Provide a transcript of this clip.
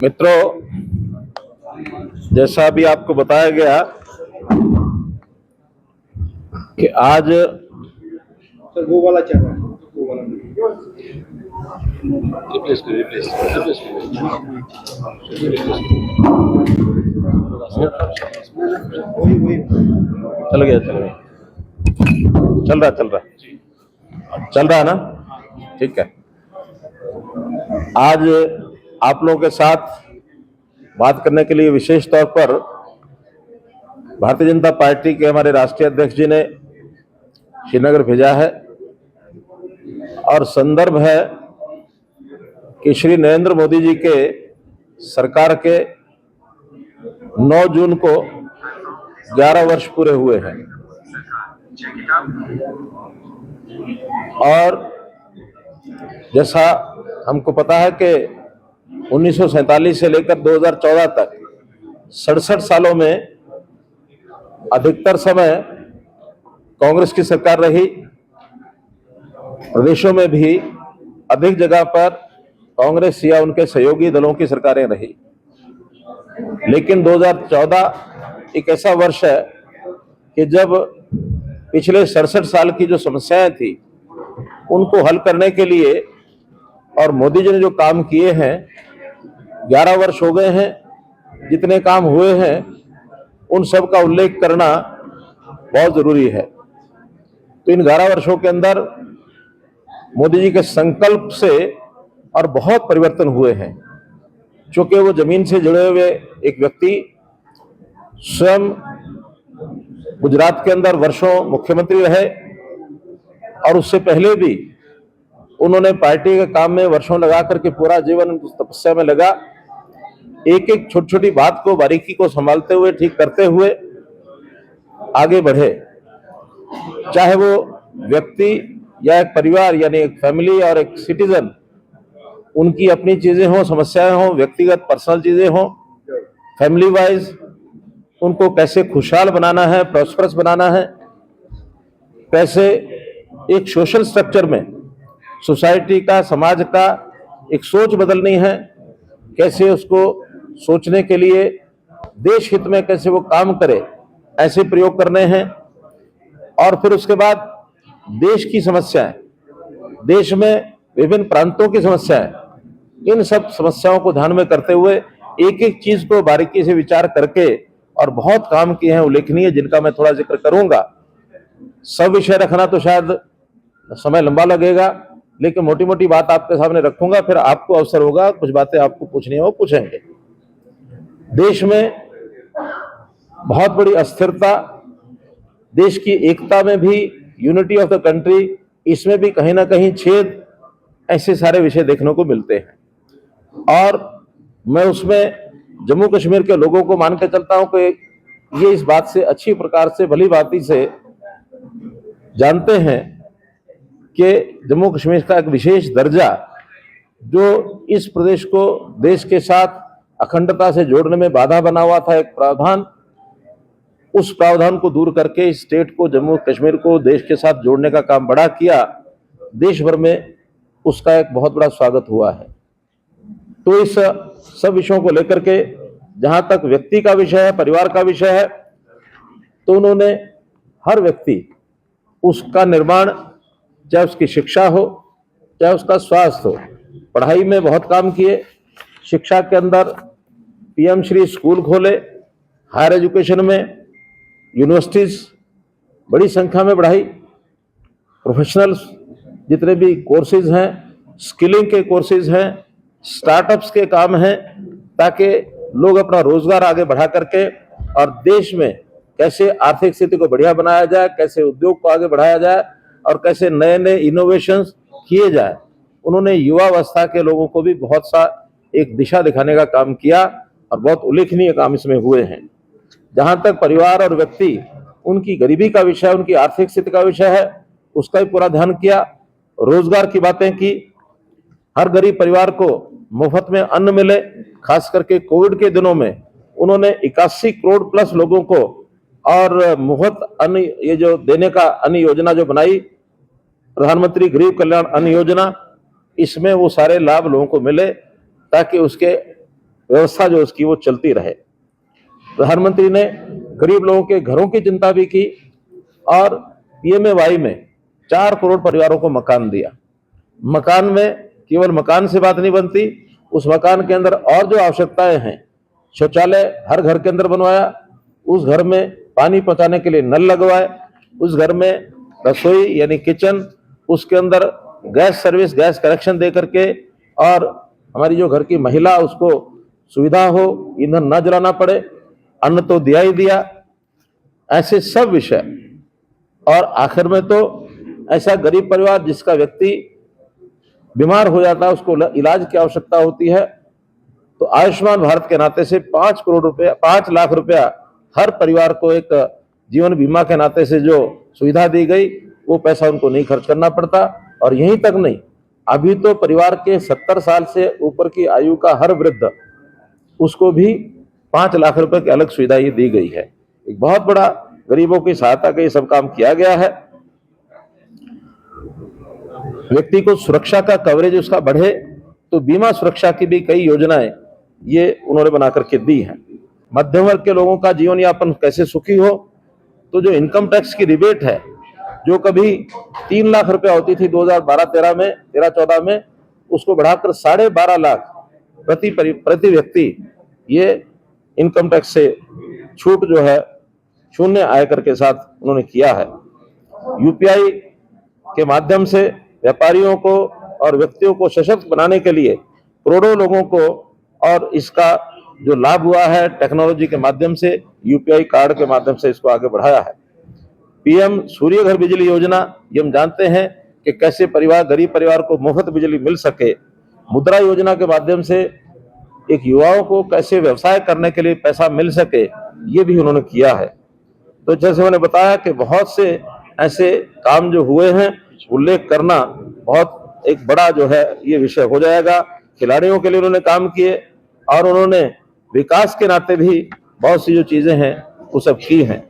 मित्रों, जैसा अभी आपको बताया गया कि आज सर वो वाला चल रहा है, वो वाला रिप्लेस वही चल गया चल रहा है ना। ठीक है, आज आप लोगों के साथ बात करने के लिए विशेष तौर पर भारतीय जनता पार्टी के हमारे राष्ट्रीय अध्यक्ष जी ने श्रीनगर भेजा है और संदर्भ है कि श्री नरेंद्र मोदी जी के सरकार के 9 जून को 11 वर्ष पूरे हुए हैं और जैसा हमको पता है कि 1947 से लेकर 2014 तक 67 सालों में अधिकतर समय कांग्रेस की सरकार रही। प्रदेशों में भी अधिक जगह पर कांग्रेस या उनके सहयोगी दलों की सरकारें रही, लेकिन 2014 एक ऐसा वर्ष है कि जब पिछले 67 साल की जो समस्याएं थी उनको हल करने के लिए और मोदी जी ने जो काम किए हैं, 11 वर्ष हो गए हैं, जितने काम हुए हैं उन सब का उल्लेख करना बहुत जरूरी है। तो इन 11 वर्षों के अंदर मोदी जी के संकल्प से और बहुत परिवर्तन हुए हैं। चूंकि वो जमीन से जुड़े हुए एक व्यक्ति, स्वयं गुजरात के अंदर वर्षों मुख्यमंत्री रहे और उससे पहले भी उन्होंने पार्टी के काम में वर्षों लगा करके पूरा जीवन तपस्या में लगा। एक एक छोटी छोटी बात को, बारीकी को संभालते हुए, ठीक करते हुए आगे बढ़े। चाहे वो व्यक्ति या एक परिवार यानी एक फैमिली और एक सिटीजन, उनकी अपनी चीजें हों, समस्याएं हों, व्यक्तिगत पर्सनल चीजें हों, फैमिली वाइज उनको कैसे खुशहाल बनाना है, प्रॉस्परस बनाना है, कैसे एक सोशल स्ट्रक्चर में सोसाइटी का, समाज का एक सोच बदलनी है, कैसे उसको सोचने के लिए देश हित में कैसे वो काम करे, ऐसे प्रयोग करने हैं। और फिर उसके बाद देश की समस्याएं, देश में विभिन्न प्रांतों की समस्याएं, इन सब समस्याओं को ध्यान में करते हुए एक एक चीज को बारीकी से विचार करके और बहुत काम किए हैं उल्लेखनीय, जिनका मैं थोड़ा जिक्र करूंगा। सब विषय रखना तो शायद समय लंबा लगेगा, लेकिन मोटी मोटी बात आपके सामने रखूंगा, फिर आपको अवसर होगा, कुछ बातें आपको पूछनी है वो पूछेंगे। देश में बहुत बड़ी अस्थिरता, देश की एकता में भी, यूनिटी ऑफ द कंट्री, इसमें भी कहीं ना कहीं छेद, ऐसे सारे विषय देखने को मिलते हैं। और मैं उसमें जम्मू कश्मीर के लोगों को मान के चलता हूं कि ये इस बात से अच्छी प्रकार से, भली भांति से जानते हैं कि जम्मू कश्मीर का एक विशेष दर्जा, जो इस प्रदेश को देश के साथ अखंडता से जोड़ने में बाधा बना हुआ था, एक प्रावधान, उस प्रावधान को दूर करके इस स्टेट को, जम्मू कश्मीर को देश के साथ जोड़ने का काम बड़ा किया। देश भर में उसका एक बहुत बड़ा स्वागत हुआ है। तो इस सब विषयों को लेकर के, जहां तक व्यक्ति का विषय है, परिवार का विषय है, तो उन्होंने हर व्यक्ति, उसका निर्माण, चाहे उसकी शिक्षा हो, चाहे उसका स्वास्थ्य हो, पढ़ाई में बहुत काम किए। शिक्षा के अंदर पीएम श्री स्कूल खोले, हायर एजुकेशन में यूनिवर्सिटीज बड़ी संख्या में बढ़ाई, प्रोफेशनल्स जितने भी कोर्सेज हैं, स्किलिंग के कोर्सेज हैं, स्टार्टअप्स के काम हैं, ताकि लोग अपना रोजगार आगे बढ़ा करके और देश में कैसे आर्थिक स्थिति को बढ़िया बनाया जाए, कैसे उद्योग को आगे बढ़ाया जाए और कैसे नए नए इनोवेशंस किए जाए। उन्होंने युवावस्था के लोगों को भी बहुत सा एक दिशा दिखाने का काम किया और बहुत उल्लेखनीय काम इसमें हुए हैं। जहां तक परिवार और व्यक्ति, उनकी गरीबी का विषय, उनकी आर्थिक स्थिति का विषय है, उसका भी पूरा ध्यान किया। रोजगार की बातें की, हर गरीब परिवार को मुफ्त में अन्न मिले। खास करके कोविड के दिनों में उन्होंने 81 करोड़ प्लस लोगों को और मुफ्त अन्न, ये जो देने का अन्न योजना जो बनाई, प्रधानमंत्री गरीब कल्याण अन्न योजना, इसमें वो सारे लाभ लोगों को मिले ताकि उसके व्यवस्था जो उसकी वो चलती रहे। प्रधानमंत्री ने गरीब लोगों के घरों की चिंता भी की और पीएमएवाई में 4 करोड़ परिवारों को मकान दिया। मकान में केवल मकान से बात नहीं बनती, उस मकान के अंदर और जो आवश्यकताएं हैं, शौचालय हर घर के अंदर बनवाया, उस घर में पानी पहुंचाने के लिए नल लगवाए, उस घर में रसोई यानी किचन, उसके अंदर गैस सर्विस, गैस कनेक्शन दे करके, और हमारी जो घर की महिला उसको सुविधा हो, ईंधन न जलाना पड़े, अन्न तो दिया ही दिया। ऐसे सब विषय, और आखिर में तो ऐसा गरीब परिवार जिसका व्यक्ति बीमार हो जाता है, उसको इलाज की आवश्यकता होती है, तो आयुष्मान भारत के नाते से 5 करोड़ रुपया, 5 लाख रुपया हर परिवार को एक जीवन बीमा के नाते से जो सुविधा दी गई, वो पैसा उनको नहीं खर्च करना पड़ता। और यहीं तक नहीं, अभी तो परिवार के 70 साल से ऊपर की आयु का हर वृद्ध, उसको भी 5 लाख रुपए की अलग सुविधा ये दी गई है। एक बहुत बड़ा गरीबों की सहायता का ये सब काम किया गया है। व्यक्ति को सुरक्षा का कवरेज उसका बढ़े, तो बीमा सुरक्षा की भी कई योजनाएं ये उन्होंने बना करके दी हैं। मध्यम वर्ग के लोगों का जीवन यापन कैसे सुखी हो, तो जो इनकम टैक्स की रिबेट है, जो कभी 3 लाख रुपया होती थी 2012-13 में, 13-14 में, उसको बढ़ाकर 12.5 लाख प्रति व्यक्ति ये इनकम टैक्स से छूट जो है शून्य आयकर के साथ उन्होंने किया है। यूपीआई के माध्यम से व्यापारियों को और व्यक्तियों को सशक्त बनाने के लिए करोड़ों लोगों को, और इसका जो लाभ हुआ है टेक्नोलॉजी के माध्यम से, यूपीआई कार्ड के माध्यम से इसको आगे बढ़ाया है। पीएम सूर्य घर बिजली योजना, ये हम जानते हैं कि कैसे गरीब परिवार को मुफ्त बिजली मिल सके। मुद्रा योजना के माध्यम से एक युवाओं को कैसे व्यवसाय करने के लिए पैसा मिल सके, ये भी उन्होंने किया है। तो जैसे मैंने बताया कि बहुत से ऐसे काम जो हुए हैं, उल्लेख करना बहुत एक बड़ा जो है ये विषय हो जाएगा। खिलाड़ियों के लिए उन्होंने काम किए, और उन्होंने विकास के नाते भी बहुत सी जो चीजें हैं वो सब की हैं।